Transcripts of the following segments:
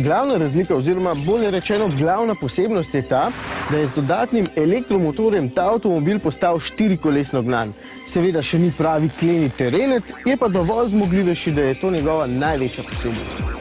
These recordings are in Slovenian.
Glavna razlika oziroma bolje rečeno glavna posebnost je ta, da je z dodatnim elektromotorjem ta avtomobil postal štirikolesno gnan. Seveda še ni pravi kleni terenec, je pa dovolj zmogljivejši, da je to njegova največja posebnost.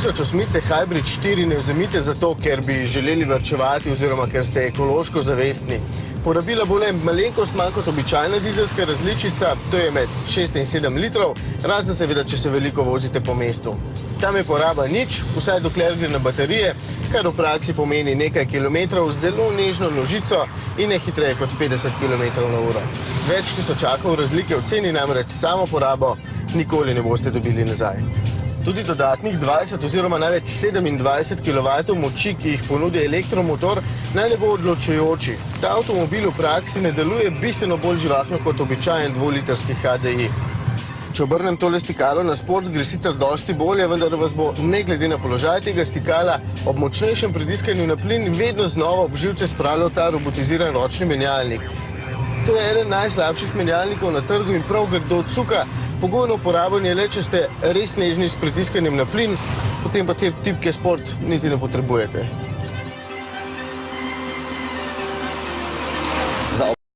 3008 Hybrid 4 ne vzemite zato, ker bi želeli varčevati oziroma ker ste ekološko zavestni. Porabila bo le malenkost manj kot običajna dizelska različica, to je med 6 in 7 litrov, razen seveda, če se veliko vozite po mestu. Tam je poraba nič, vsaj dokler gre na baterije, kar v praksi pomeni nekaj kilometrov z zelo nežno nožico in ne hitreje kot 50 km/h. Več tisočakov razlike v ceni, namreč samo porabo nikoli ne boste dobili nazaj. Tudi dodatnih 20 oziroma največ 27 kW moči, ki jih ponudi elektromotor, naj ne bo odločujoči. Ta avtomobil v praksi ne deluje bistveno bolj živahno kot običajen 2-litrski HDI. Če obrnem tole stikalo na sport, gre sicer dosti bolje, vendar vas bo, ne glede na položaj tega stikala, ob močnejšem pritiskanju na plin vedno znova ob živce spravljal ta robotiziran ročni menjalnik. To je eden najslabših menjalnikov na trgu in prav grdo cuka. Pogojno uporaben je le, če ste res nežni s pritiskanjem na plin, potem pa te tipke sport niti ne potrebujete.